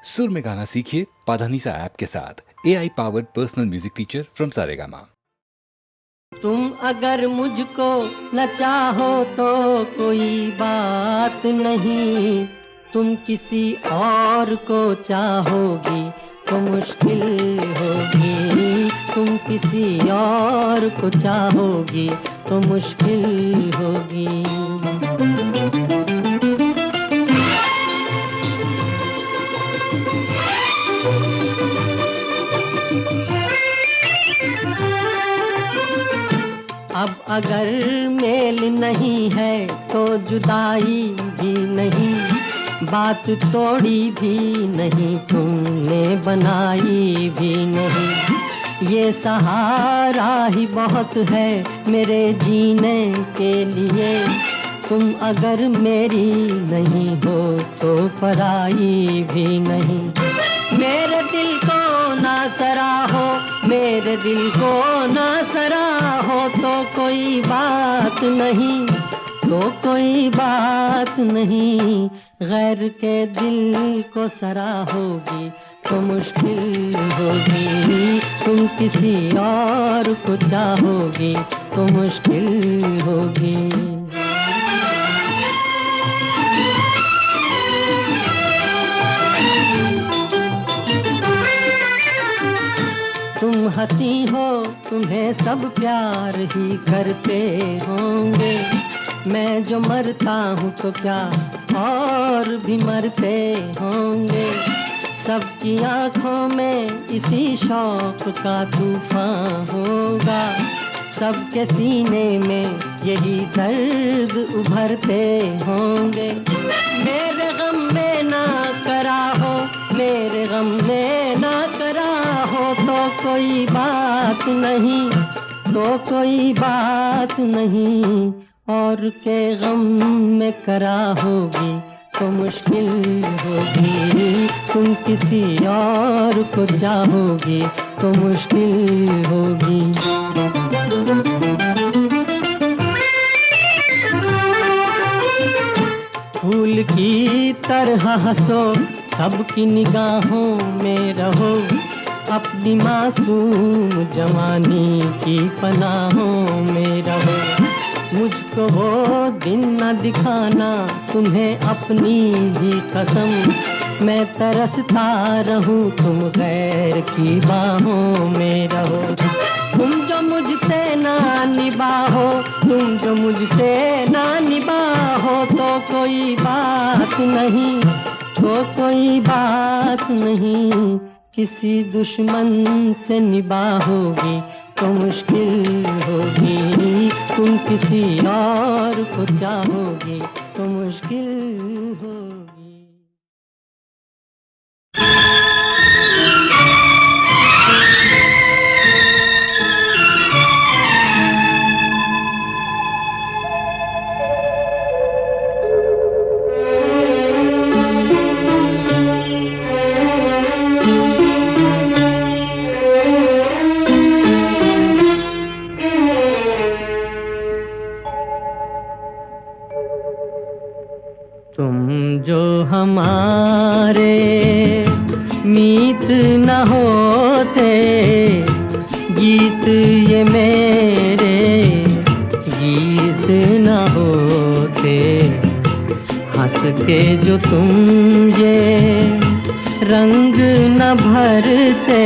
सुर में गाना सीखिए पाधानीसा ऐप के साथ। AI powered personal music teacher from Saregama. तुम अगर मुझको न चाहो तो कोई बात नहीं, तुम किसी और को चाहोगी तो मुश्किल होगी। तुम किसी और को चाहोगी तो मुश्किल होगी। अब अगर मेल नहीं है तो जुदाई भी नहीं, बात तोड़ी भी नहीं, तुमने बनाई भी नहीं। ये सहारा ही बहुत है मेरे जीने के लिए, तुम अगर मेरी नहीं हो तो पराई भी नहीं। मेरे दिल को ना सराहो, मेरे दिल को ना सराहो तो कोई बात नहीं, तो कोई बात नहीं। गैर के दिल को सराहोगी तो मुश्किल होगी। तुम किसी और को चाहोगी तो मुश्किल होगी। तुम हंसी हो, तुम्हें सब प्यार ही करते होंगे। मैं जो मरता हूँ तो क्या और भी मरते होंगे। सबकी आंखों में इसी शौक का तूफान होगा, सबके सीने में यही दर्द उभरते होंगे। मेरे गम में ना करा हो, मेरे गम में ना करा हो तो कोई बात नहीं, तो कोई बात नहीं। और के गम में करा होगी तो मुश्किल होगी। तुम किसी और को चाहोगी तो मुश्किल होगी। फूल की तरह हंसो, सबकी निगाहों में रहो, अपनी मासूम जवानी की पनाहों में रहो। मुझको वो दिन न दिखाना तुम्हें अपनी ही कसम, मैं तरसता रहूं तुम गैर की बाहों में रहो। तुम जो मुझसे ना निभाओ, तुम जो मुझसे ना निभाओ तो कोई बात नहीं, तो कोई बात नहीं। किसी दुश्मन से निभाओगी तो मुश्किल होगी। तुम किसी और को चाहोगी तो मुश्किल होगी। तुम जो हमारे मीत न होते, गीत ये मेरे गीत न होते। हंस के जो तुम ये रंग न भरते,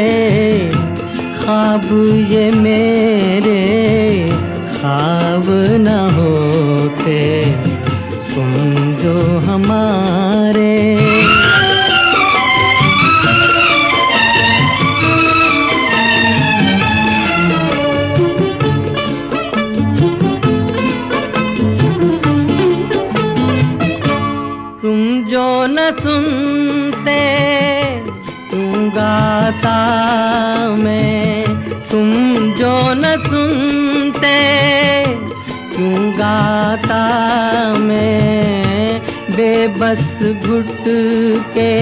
ख्वाब ये मेरे ख्वाब न होते। तुम जो हमारे तुम जो न सुनते, तुम गाता मैं। तुम जो न सुनते, क्यों गाता मैं। बेबस घुट के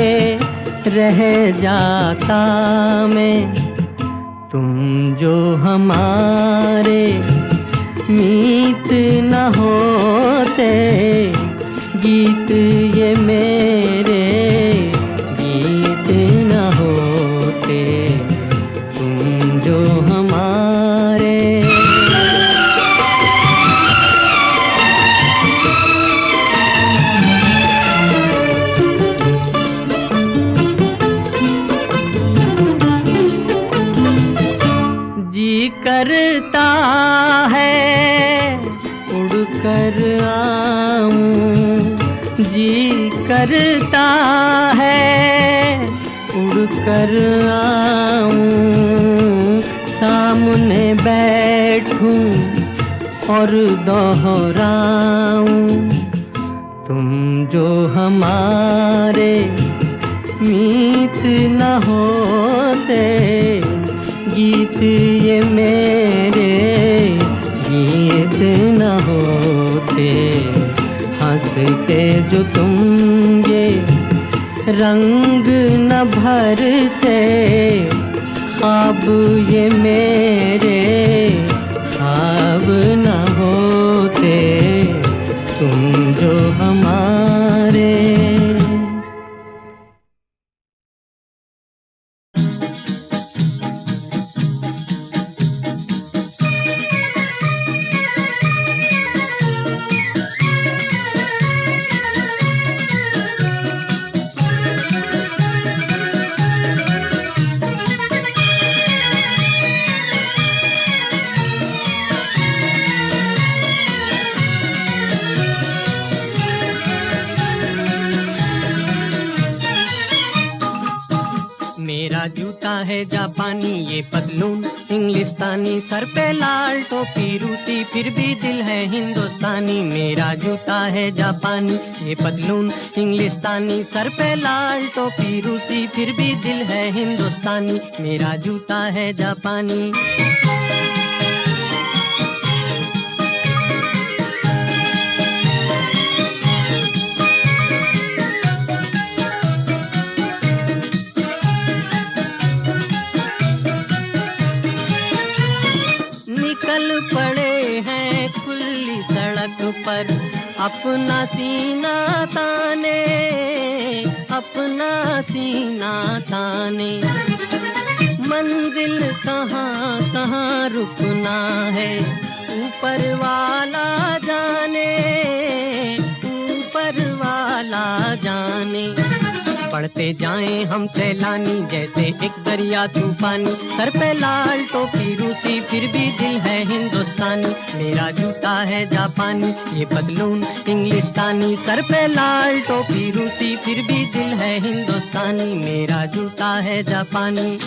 रह जाता मैं। तुम जो हमारे मीत न होते, गीत ये मेरे गीत करता है, उड़कर आऊं, सामने बैठूं और दोहराऊं। तुम जो हमारे मीत न होते, गीत ये मेरे गीत न होते। हंस के जो तुम ये रंग न भरते, ख्वाब ये मेरे ख्वाब न होते। तुम जो हमारे। मेरा जूता है जापानी, ये पतलून इंग्लिस्तानी, सर पे लाल टोपी रूसी, फिर भी दिल है हिंदुस्तानी। मेरा जूता है जापानी, ये पतलून इंग्लिस्तानी, सर पे लाल टोपी रूसी, फिर भी दिल है हिंदुस्तानी। मेरा जूता है जापानी। निकल पड़े हैं खुली सड़क पर, अपना सीना ताने, अपना सीना ताने। मंजिल कहाँ कहाँ रुकना है, ऊपर वाला जाने, ऊपर वाला जाने। पढ़ते जाएं हम सैलानी, जैसे एक दरिया तूफानी, सर पे लाल टोपी रूसी, फिर भी दिल है हिंदुस्तानी। मेरा जूता है जापानी, ये पतलून इंग्लिस्तानी, सर पे लाल टोपी रूसी, फिर भी दिल है हिंदुस्तानी। मेरा जूता है जापानी।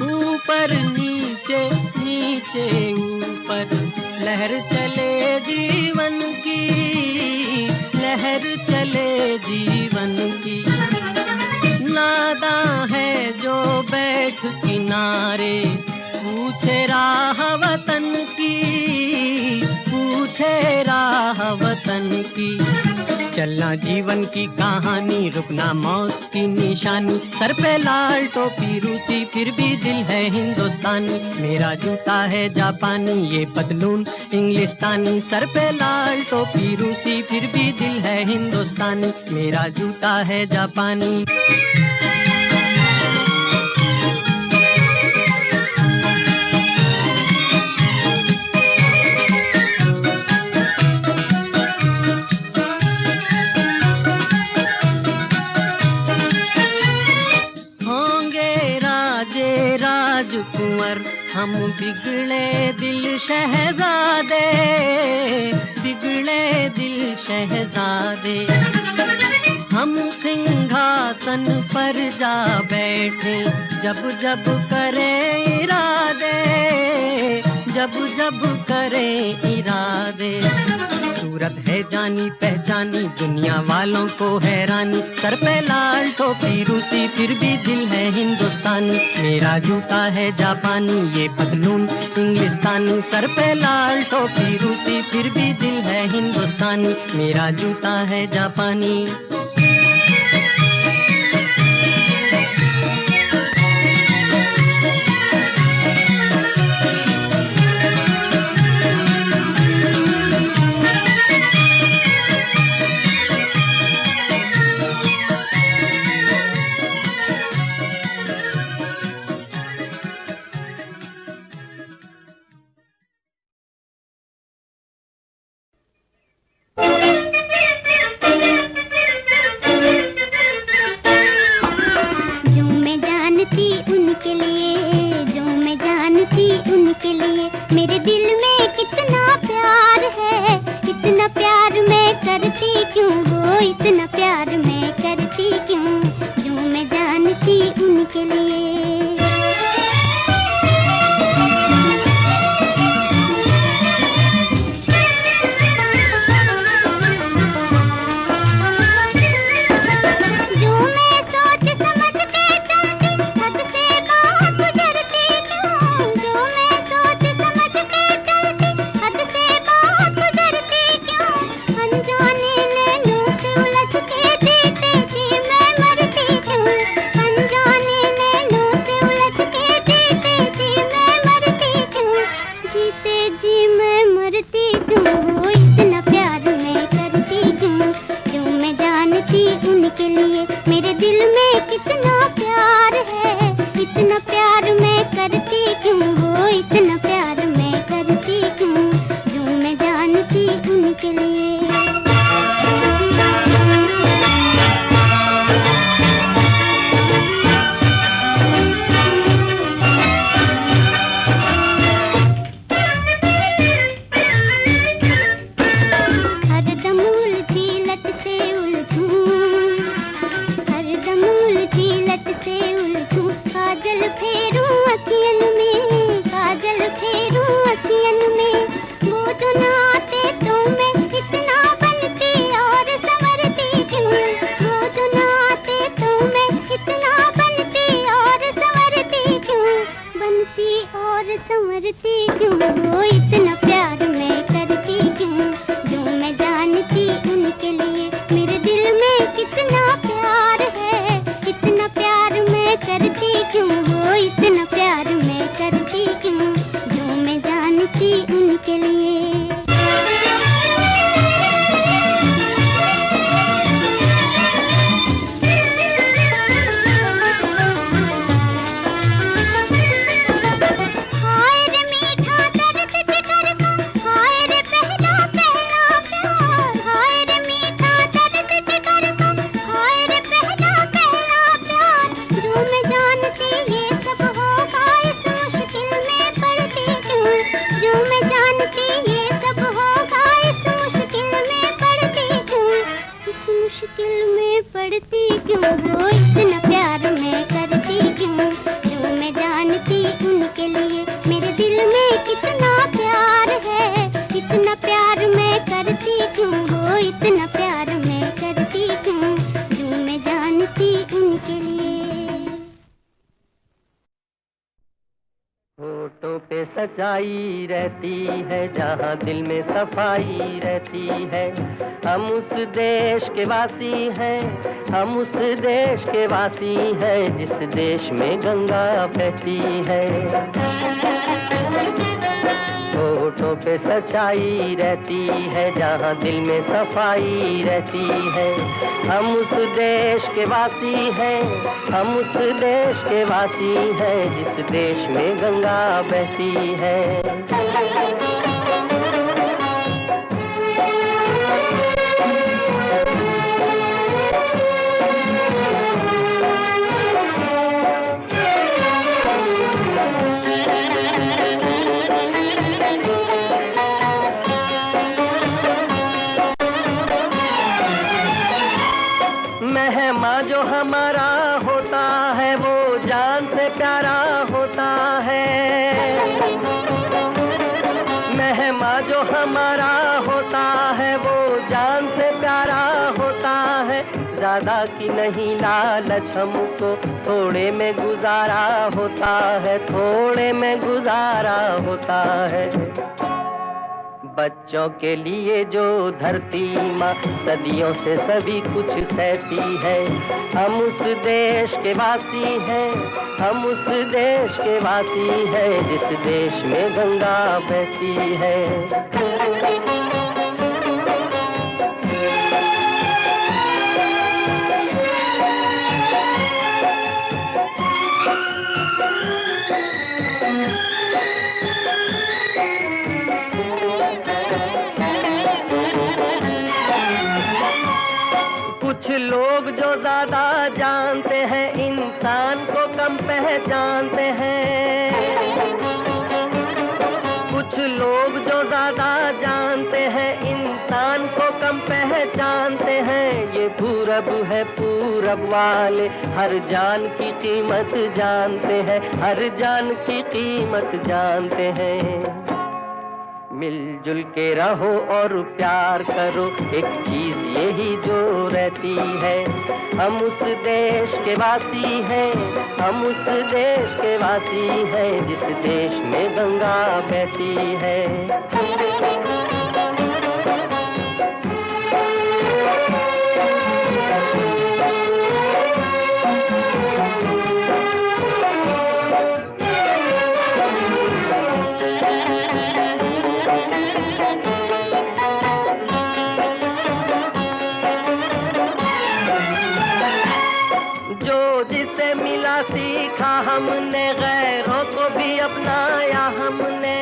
ऊपर नीचे नीचे ऊपर, लहर चले जीवन की, लहर चले जीवन की। नादां है जो बैठ किनारे, पूछे राह वतन की, पूछे राह वतन की। चलना जीवन की कहानी, रुकना मौत की निशानी, सर पे लाल टोपी रूसी, फिर भी दिल है हिंदुस्तानी। मेरा जूता है जापानी, ये पतलून इंग्लिस्तानी, सर पे लाल टोपी रूसी, फिर भी दिल है हिंदुस्तानी। मेरा जूता है जापानी। राजकुंवर हम बिगड़े दिल शहजादे, बिगड़े दिल शहजादे। हम सिंहासन पर जा बैठे, जब जब करें इरादे, जब जब करें इरादे। सूरत है जानी पहचानी, दुनिया वालों को हैरानी, सर पे लाल टोपी रूसी, फिर भी दिल है हिंदुस्तानी। मेरा जूता है जापानी, ये पतलून इंग्लिस्तानी, सर पे लाल टोपी रूसी, फिर भी दिल है हिंदुस्तानी। मेरा जूता है जापानी। जानती उनके लिए, जो मैं जानती उनके लिए। मेरे दिल में कितना प्यार है, इतना प्यार मैं करती क्यों, वो इतना प्यार मैं करती क्यों, जो मैं जानती उनके लिए। उनके लिए मेरे दिल में कितना प्यार है, इतना प्यार मैं करती क्यों, वो इतना प्यार मैं करती क्यों, जो मैं जानती उनके लिए। काजल फेरूं अखियन में, काजल फेरूं अखियन में, वो जो ना आते तो मैं इतना बनती और संवरती क्यों, वो जो ना आते तो मैं इतना बनती और संवरती क्यों, बनती और संवरती क्यों, वो इतना प्यार मैं करती क्यों, जो मैं जानती उनके लिए। मेरे दिल में कितना प्यार है, इतना प्यार मैं करती क्यों, वो इतना प्यार मैं करती क्यों, जो मैं जानती उनके लिए। हाय रे मीठा दर्द जिगर का, हाय रे पहला पहला प्यार, हाय रे मीठा दर्द जिगर का, हाय रे पहला पहला प्यार, जो मैं जानती ये सब होगा इस मुश्किल में पड़ती क्यों, जो मैं जानती ये सब होगा इस मुश्किल में पड़ती क्यों, इस मुश्किल में पड़ती क्यों, वो इतना प्यार मैं करती क्यों, जो मैं जानती उनके लिए। मेरे दिल में कितना प्यार है, इतना प्यार मैं करती क्यों, वो इतना प्यार मैं करती क्यों, जो मैं जानती उनके लिए। होठों पे सच्चाई रहती है, जहाँ दिल में सफाई रहती है। हम उस देश के वासी हैं, हम उस देश के वासी हैं, जिस देश में गंगा बहती है। होठों पे सच्चाई रहती है, जहाँ दिल में सफाई रहती है। हम उस देश के वासी हैं, हम उस देश के वासी हैं, जिस देश में गंगा बहती है। मेहमा जो हमारा होता है, वो जान से प्यारा होता है। मेहमा जो हमारा होता है, वो जान से प्यारा होता है। ज्यादा की नहीं लालच हमको, थोड़े में गुजारा होता है, थोड़े में गुजारा होता है। बच्चों के लिए जो धरती माँ सदियों से सभी कुछ सहती है। हम उस देश के वासी हैं, हम उस देश के वासी हैं, जिस देश में गंगा बहती है। कुछ लोग जो ज्यादा जानते हैं इंसान को कम कम पहचानते हैं, कुछ लोग जो ज्यादा जानते हैं इंसान को कम पहचानते हैं। ये पूरब है पूरब वाले हर जान की कीमत जानते हैं, हर जान की कीमत जानते हैं। मिलजुल के रहो और प्यार करो, एक चीज यही जो रहती है। हम उस देश के वासी हैं, हम उस देश के वासी हैं जिस देश में गंगा बहती है। जिसे मिला सीखा हमने, गैरों को भी अपनाया हमने।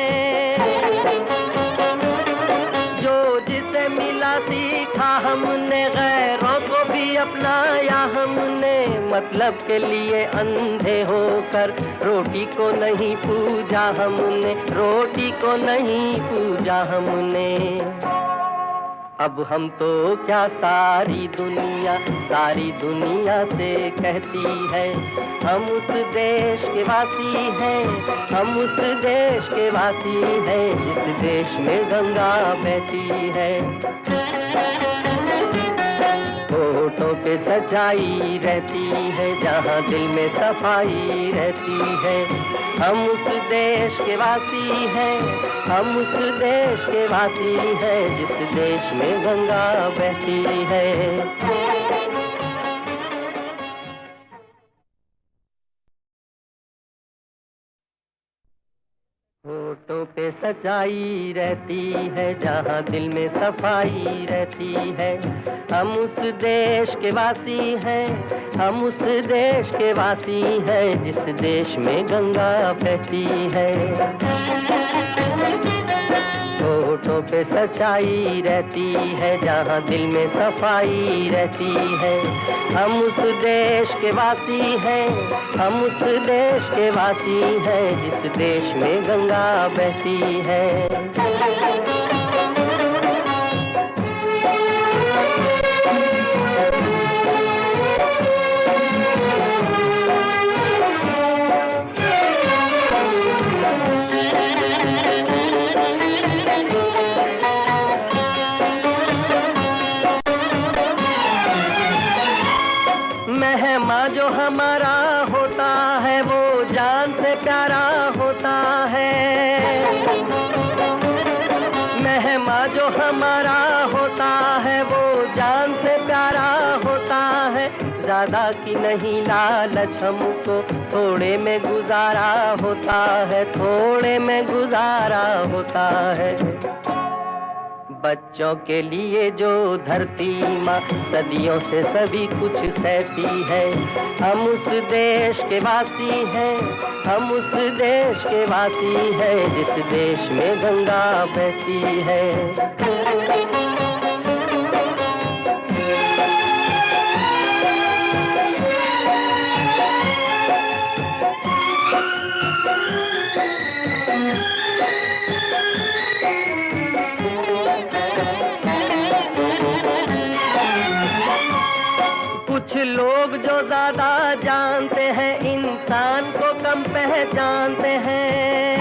जो जिसे मिला सीखा हमने, गैरों को भी अपनाया हमने। मतलब के लिए अंधे होकर रोटी को नहीं पूजा हमने, रोटी को नहीं पूजा हमने। अब हम तो क्या सारी दुनिया से कहती है, हम उस देश के वासी हैं, हम उस देश के वासी हैं जिस देश में गंगा बहती है। होठों पे सच्चाई रहती है, जहाँ दिल में सफाई रहती है। हम उस देश के वासी हैं, हम उस देश के वासी हैं जिस देश में गंगा बहती है। होठों पे सच्चाई रहती है, जहाँ दिल में सफाई रहती है। हम उस देश के वासी हैं, हम उस देश के वासी हैं जिस देश में गंगा बहती है। होठों पे सच्चाई रहती है, जहाँ दिल में सफाई रहती है। हम उस देश के वासी हैं, हम उस देश के वासी हैं जिस देश में गंगा बहती है। मेहमा जो हमारा होता है वो जान से प्यारा होता है। मेहमा जो हमारा होता है वो जान से प्यारा होता है। ज्यादा की नहीं लालच हमको, थोड़े में गुजारा होता है, थोड़े में गुजारा होता है। बच्चों के लिए जो धरती माँ सदियों से सभी कुछ सहती है। हम उस देश के वासी हैं, हम उस देश के वासी हैं जिस देश में गंगा बहती है। कुछ लोग जो ज्यादा जानते हैं इंसान को कम पहचानते हैं,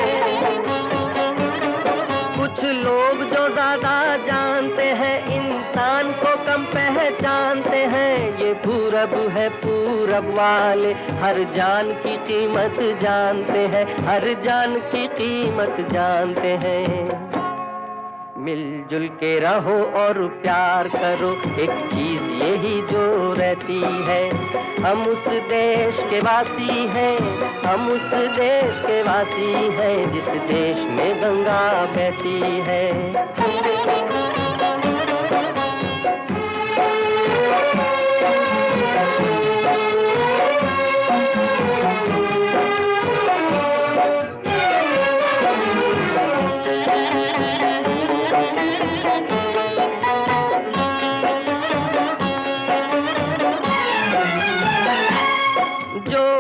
कुछ लोग जो ज्यादा जानते हैं इंसान को कम पहचानते हैं। ये पूरब है पूरब वाले हर जान की कीमत जानते हैं, हर जान की कीमत जानते हैं। मिलजुल के रहो और प्यार करो, एक चीज यही जो रहती है। हम उस देश के वासी हैं, हम उस देश के वासी हैं जिस देश में गंगा बहती है।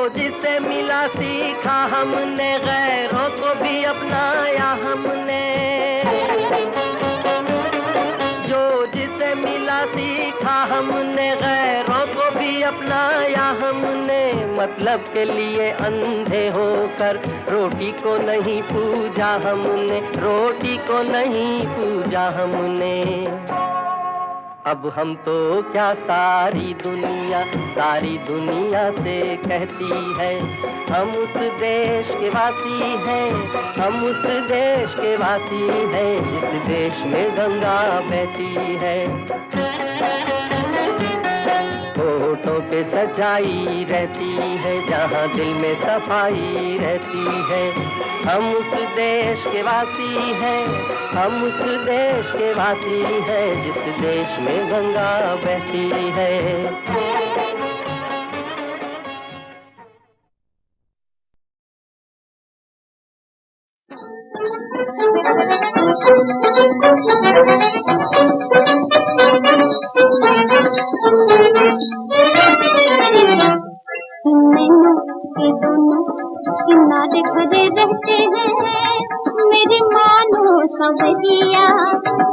जिसे मिल मिला सीखा हमने, गैरों को भी अपनाया हमने। जो जिसे मिला सीखा हमने, गैरों को भी अपनाया हमने। मतलब के लिए अंधे होकर रोटी को नहीं पूजा हमने, रोटी को नहीं पूजा हमने। अब हम तो क्या सारी दुनिया से कहती है, हम उस देश के वासी हैं, हम उस देश के वासी हैं, जिस देश में गंगा बहती है। होठों पे सच्चाई रहती है, जहाँ दिल में सफाई रहती है। हम उस देश के वासी हैं, हम उस देश के वासी हैं, जिस देश में गंगा बहती है। नैनों के दोनों किनारे भरे रहते हैं, मेरी मानो सवरिया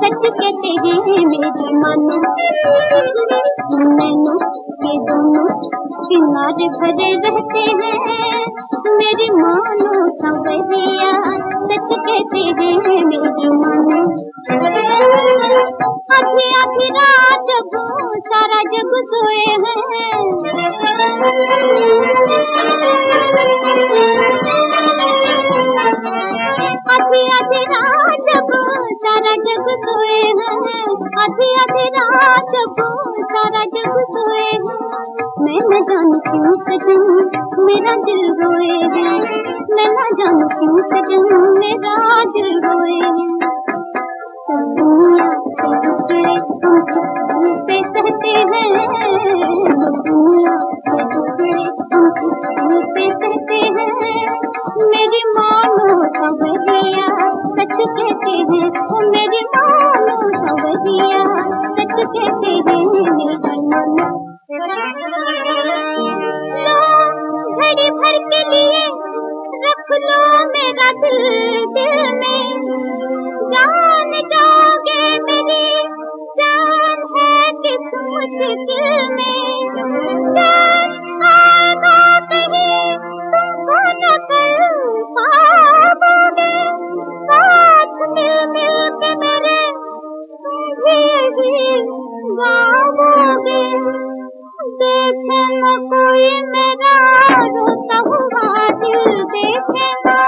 सच कहते हैं मेरी मानो। नैनों के दोनों किनारे भरे रहते हैं, मेरी मानो सवरिया सच कहते हैं मेरी मानो। आधी आधी रात जब सारा जग सोए हैं, आधी आधी रात जब सारा जग सोए हैं, आधी आधी रात जब सारा जग सोए हैं। मैं न जानू क्यों सजन मेरा दिल रोए है, मैं न जानू क्यों सजन मेरा दिल रोए है। दुनिया के टुकड़े हम किसी पे सहते हैं, दुनिया के टुकड़े हम किसी पे सहते हैं। मेरी मानो सवरिया सच कहते हैं, ओ मेरी मानो सवरिया सच कहते हैं मेरी मानो। घड़ी भर के लिए रख लो मेरा दिल दिल में, जान जाओगे मेरी जान है किस मुश्किल में। जान आएगा कहीं तुमको न कर पाओगे, साथ मिल मिल के मेरे तुम भी गाओगे। देखे न कोई मेरा रोता हुआ दिल, देखे न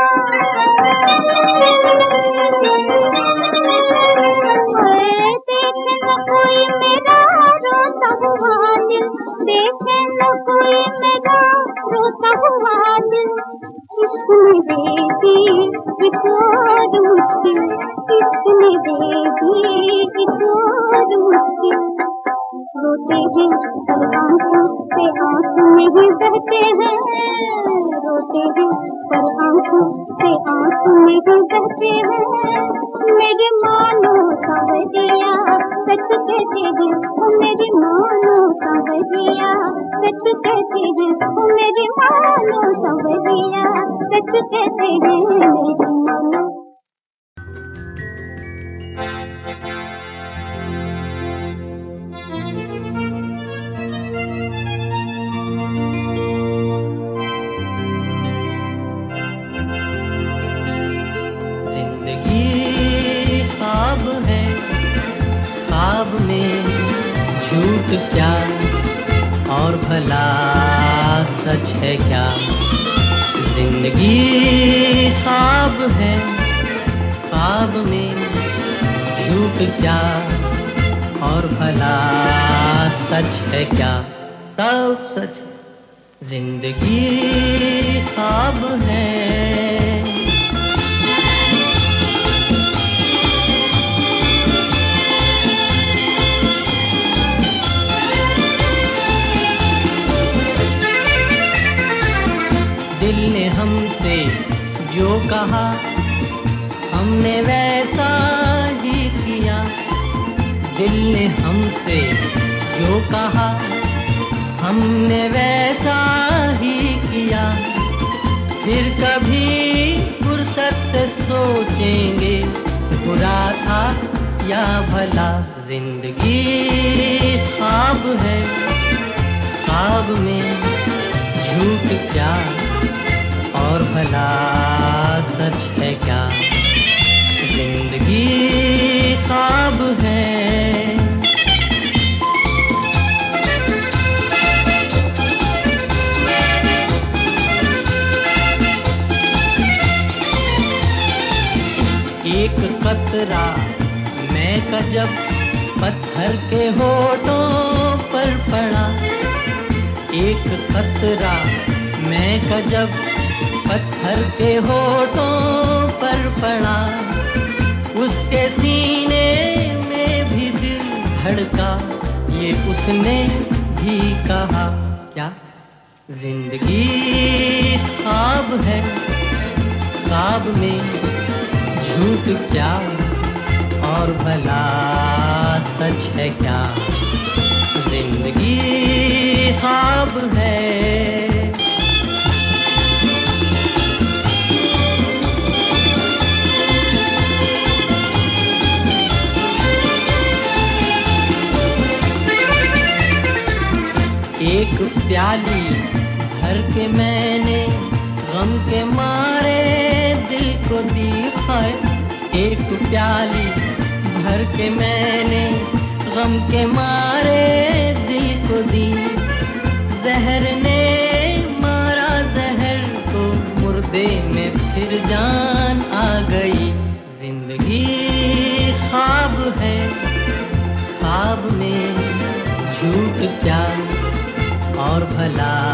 कोई मेरा रोता हुआ दिल, देखे न कोई मेरा रोता हुआ दिल। किसने दे दी एक और मुश्किल, किसने दे दी एक और मुश्किल। रोते हैं पर आंखों से आंसू नहीं बहते हैं, रोते हैं पर आंखों से आंसू नहीं बहते हैं। मेरी मानो सवरिया सच कहते हैं, ओ मेरी मानो सवरिया सच कहते हैं, ओ मेरी मानो सवरिया सच कहते हैं मेरी मानो। ख्वाब में झूठ क्या और भला सच है क्या। जिंदगी ख्वाब है, ख्वाब में झूठ क्या और भला सच है क्या। सब सच जिंदगी ख्वाब है। दिल ने हमसे जो कहा हमने वैसा ही किया। दिल ने हमसे जो कहा हमने वैसा ही किया। फिर कभी फुर्सत से सोचेंगे बुरा था या भला। जिंदगी ख्वाब है, ख्वाब में झूठ क्या और भला सच है क्या। जिंदगी ख्वाब है। एक कतरा मैं का जब पत्थर के होठों पर पड़ा। एक कतरा मैं का जब पत्थर के होठों पर पड़ा। उसके सीने में भी दिल धड़का, ये उसने भी कहा क्या। जिंदगी ख्वाब है, ख्वाब में झूठ क्या और भला सच है क्या। जिंदगी ख्वाब है। एक प्याली भर के मैंने गम के मारे दिल को दी है। एक प्याली भर के मैंने गम के मारे दिल को दी। जहर ने मारा जहर को, मुर्दे में फिर जान आ गई। जिंदगी ख्वाब है, ख्वाब में झूठ क्या और भला